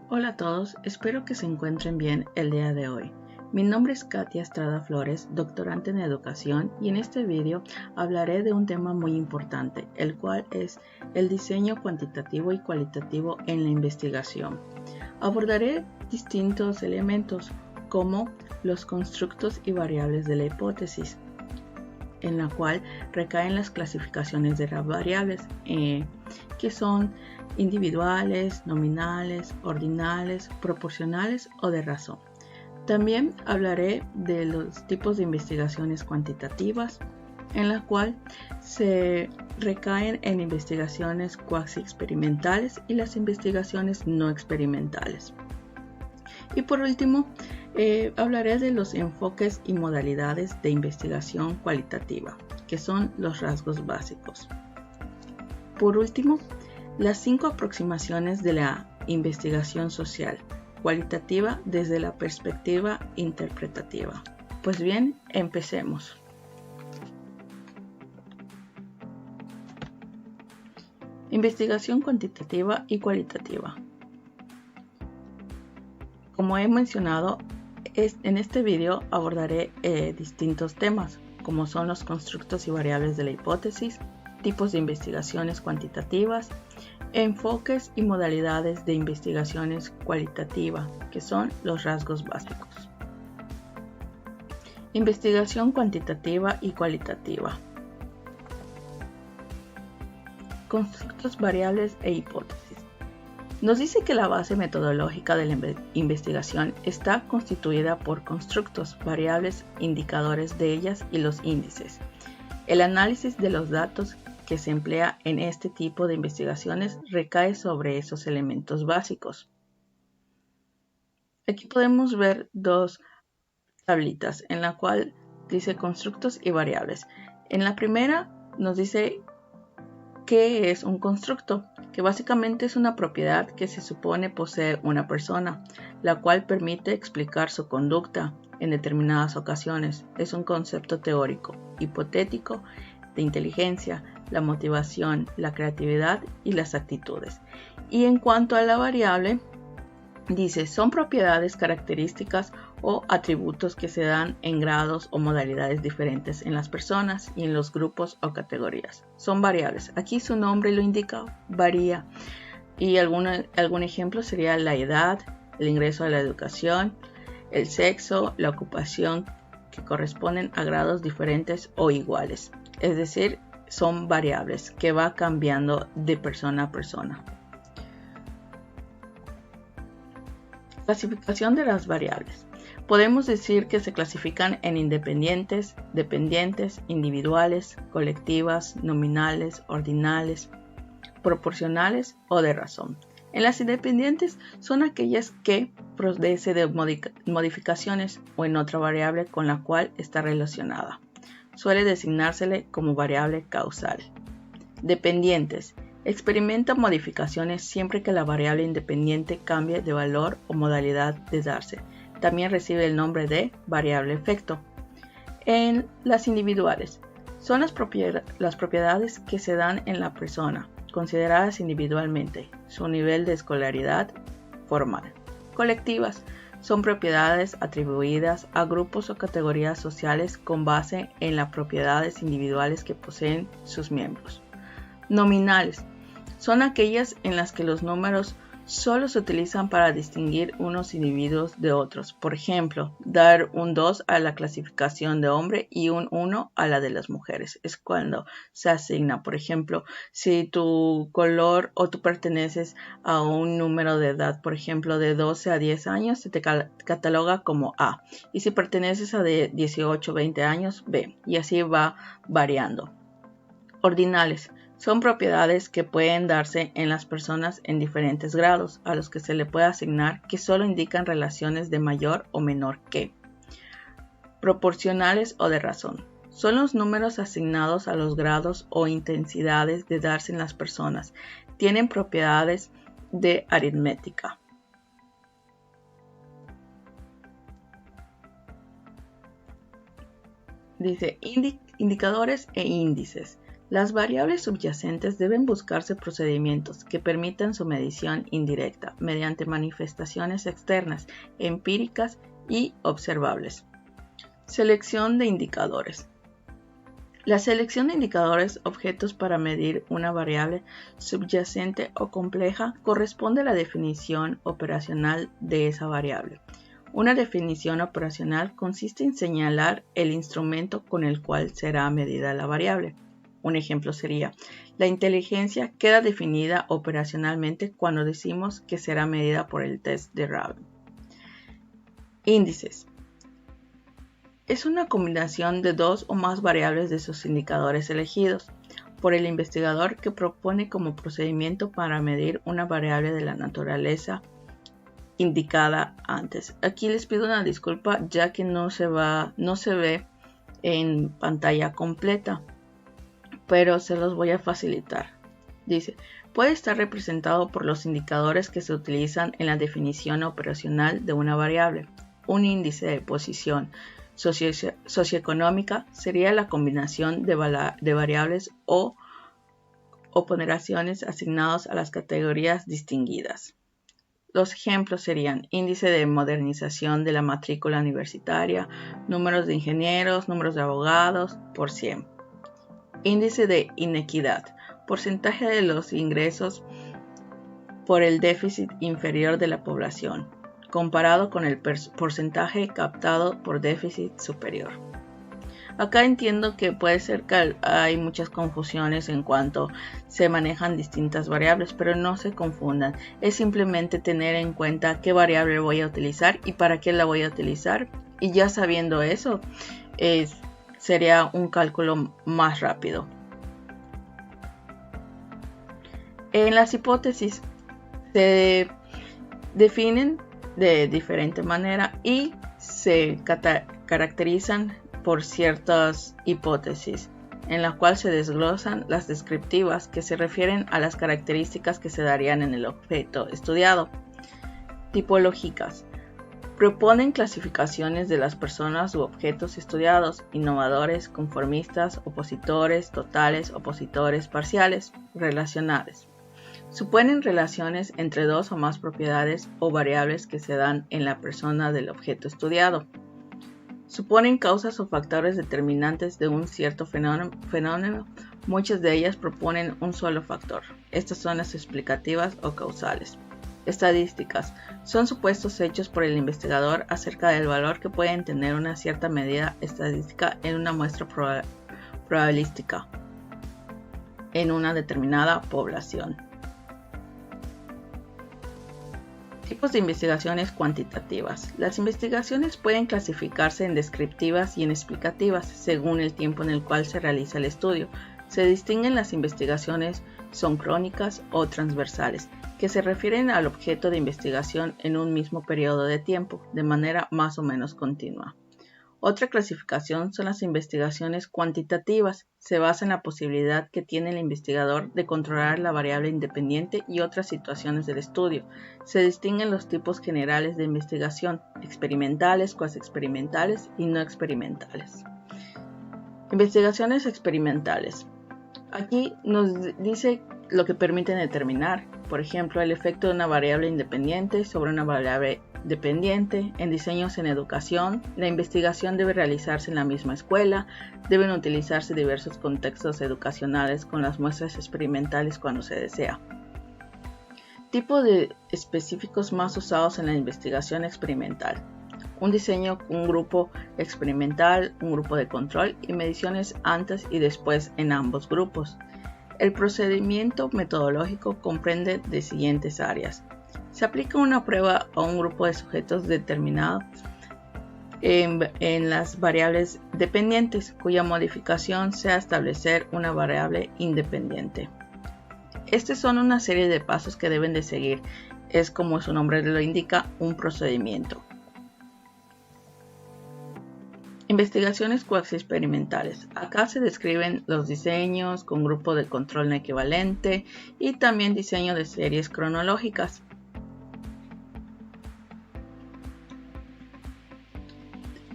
Hola a todos, espero que se encuentren bien el día de hoy. Mi nombre es Katia Estrada Flores, doctorante en educación, y en este video hablaré de un tema muy importante, el cual es el diseño cuantitativo y cualitativo en la investigación. Abordaré distintos elementos como los constructos y variables de la hipótesis, en la cual recaen las clasificaciones de las variables, que son individuales, nominales, ordinales, proporcionales o de razón. También hablaré de los tipos de investigaciones cuantitativas, en la cual se recaen en investigaciones cuasi experimentales y las investigaciones no experimentales. Y por último, hablaré de los enfoques y modalidades de investigación cualitativa, que son los rasgos básicos. Por último, las 5 aproximaciones de la investigación social cualitativa desde la perspectiva interpretativa. Pues bien, empecemos. Investigación cuantitativa y cualitativa. Como he mencionado, en este video abordaré distintos temas, como son los constructos y variables de la hipótesis, tipos de investigaciones cuantitativas, enfoques y modalidades de investigaciones cualitativa, que son los rasgos básicos. Investigación cuantitativa y cualitativa. Constructos, variables e hipótesis. Nos dice que la base metodológica de la investigación está constituida por constructos, variables, indicadores de ellas y los índices. El análisis de los datos que se emplea en este tipo de investigaciones recae sobre esos elementos básicos. Aquí podemos ver dos tablitas en la cual dice constructos y variables. En la primera nos dice qué es un constructo, que básicamente es una propiedad que se supone posee una persona, la cual permite explicar su conducta en determinadas ocasiones. Es un concepto teórico, hipotético, de inteligencia, la motivación, la creatividad y las actitudes. Y en cuanto a la variable, dice, son propiedades, características o atributos que se dan en grados o modalidades diferentes en las personas y en los grupos o categorías. Son variables. Aquí su nombre lo indica, varía. Y algún ejemplo sería la edad, el ingreso a la educación, el sexo, la ocupación, que corresponden a grados diferentes o iguales. Es decir, son variables que va cambiando de persona a persona. Clasificación de las variables. Podemos decir que se clasifican en independientes, dependientes, individuales, colectivas, nominales, ordinales, proporcionales o de razón. En las independientes son aquellas que proceden de modificaciones o en otra variable con la cual está relacionada. Suele designársele como variable causal. Dependientes. Experimenta modificaciones siempre que la variable independiente cambie de valor o modalidad de darse. También recibe el nombre de variable efecto. En las individuales, son las propiedades que se dan en la persona, consideradas individualmente, su nivel de escolaridad formal. Colectivas, son propiedades atribuidas a grupos o categorías sociales con base en las propiedades individuales que poseen sus miembros. Nominales, son aquellas en las que los números solo se utilizan para distinguir unos individuos de otros. Por ejemplo, dar un 2 a la clasificación de hombre y un 1 a la de las mujeres. Es cuando se asigna, por ejemplo, si tu color o tú perteneces a un número de edad, por ejemplo, de 12 a 10 años, se te cataloga como A. Y si perteneces a de 18 a 20 años, B. Y así va variando. Ordinales. Son propiedades que pueden darse en las personas en diferentes grados, a los que se le puede asignar que solo indican relaciones de mayor o menor que. Proporcionales o de razón. Son los números asignados a los grados o intensidades de darse en las personas. Tienen propiedades de aritmética. Dice indicadores e índices. Las variables subyacentes deben buscarse procedimientos que permitan su medición indirecta mediante manifestaciones externas, empíricas y observables. Selección de indicadores. La selección de indicadores objetos para medir una variable subyacente o compleja corresponde a la definición operacional de esa variable. Una definición operacional consiste en señalar el instrumento con el cual será medida la variable. Un ejemplo sería: la inteligencia queda definida operacionalmente cuando decimos que será medida por el test de Raven. Índices. Es una combinación de dos o más variables de sus indicadores elegidos por el investigador que propone como procedimiento para medir una variable de la naturaleza indicada antes. Aquí les pido una disculpa ya que no se ve en pantalla completa, pero se los voy a facilitar. Dice: puede estar representado por los indicadores que se utilizan en la definición operacional de una variable. Un índice de posición socioeconómica sería la combinación de variables o ponderaciones asignados a las categorías distinguidas. Los ejemplos serían: índice de modernización de la matrícula universitaria, números de ingenieros, números de abogados por 100. Índice de inequidad, porcentaje de los ingresos por el déficit inferior de la población, comparado con el porcentaje captado por déficit superior. Acá entiendo que puede ser que hay muchas confusiones en cuanto se manejan distintas variables, pero no se confundan. Es simplemente tener en cuenta qué variable voy a utilizar y para qué la voy a utilizar. Y ya sabiendo eso, sería un cálculo más rápido. En las hipótesis se definen de diferente manera y se caracterizan por ciertas hipótesis, en la cual se desglosan las descriptivas que se refieren a las características que se darían en el objeto estudiado. Tipológicas. Proponen clasificaciones de las personas u objetos estudiados: innovadores, conformistas, opositores, totales, opositores, parciales, relacionales. Suponen relaciones entre dos o más propiedades o variables que se dan en la persona del objeto estudiado. Suponen causas o factores determinantes de un cierto fenómeno. Muchas de ellas proponen un solo factor. Estas son las explicativas o causales. Estadísticas. Son supuestos hechos por el investigador acerca del valor que pueden tener una cierta medida estadística en una muestra probabilística en una determinada población. Tipos de investigaciones cuantitativas. Las investigaciones pueden clasificarse en descriptivas y en explicativas, según el tiempo en el cual se realiza el estudio. Se distinguen las investigaciones sincrónicas o transversales, que se refieren al objeto de investigación en un mismo periodo de tiempo, de manera más o menos continua. Otra clasificación son las investigaciones cuantitativas. Se basa en la posibilidad que tiene el investigador de controlar la variable independiente y otras situaciones del estudio. Se distinguen los tipos generales de investigación: experimentales, cuasi experimentales y no experimentales. Investigaciones experimentales. Aquí nos dice lo que permiten determinar, por ejemplo, el efecto de una variable independiente sobre una variable dependiente. En diseños en educación, la investigación debe realizarse en la misma escuela, deben utilizarse diversos contextos educacionales con las muestras experimentales cuando se desea. Tipo de específicos más usados en la investigación experimental: un diseño, un grupo experimental, un grupo de control y mediciones antes y después en ambos grupos. El procedimiento metodológico comprende de siguientes áreas. Se aplica una prueba a un grupo de sujetos determinado en las variables dependientes, cuya modificación sea establecer una variable independiente. Estos son una serie de pasos que deben de seguir. Es, como su nombre lo indica, un procedimiento. Investigaciones cuasi experimentales. Acá se describen los diseños con grupo de control no equivalente y también diseño de series cronológicas.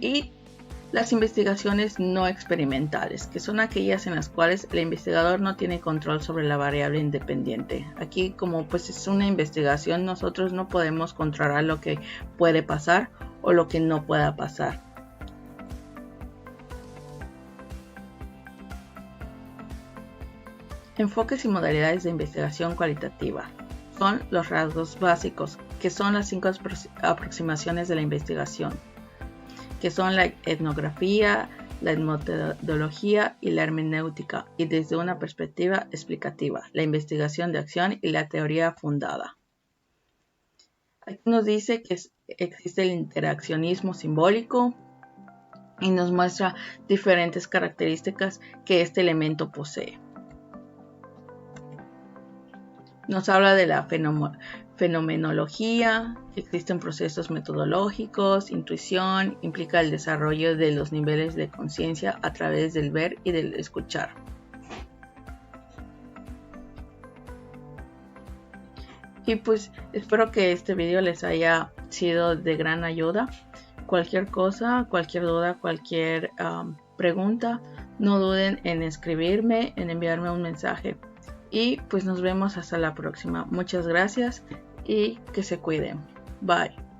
Y Las investigaciones no experimentales, que son aquellas en las cuales el investigador no tiene control sobre la variable independiente. Aquí, como pues es una investigación, nosotros no podemos controlar lo que puede pasar o lo que no pueda pasar. Enfoques y modalidades de investigación cualitativa. Son los rasgos básicos, que son las 5 aproximaciones de la investigación, que son la etnografía, la metodología y la hermenéutica, y desde una perspectiva explicativa, la investigación de acción y la teoría fundada. Aquí nos dice que existe el interaccionismo simbólico y nos muestra diferentes características que este elemento posee. Nos habla de la fenomenología, existen procesos metodológicos, intuición, implica el desarrollo de los niveles de conciencia a través del ver y del escuchar. Y pues espero que este video les haya sido de gran ayuda. Cualquier cosa, cualquier duda, cualquier pregunta, no duden en escribirme, en enviarme un mensaje. Y pues nos vemos hasta la próxima. Muchas gracias y que se cuiden. Bye.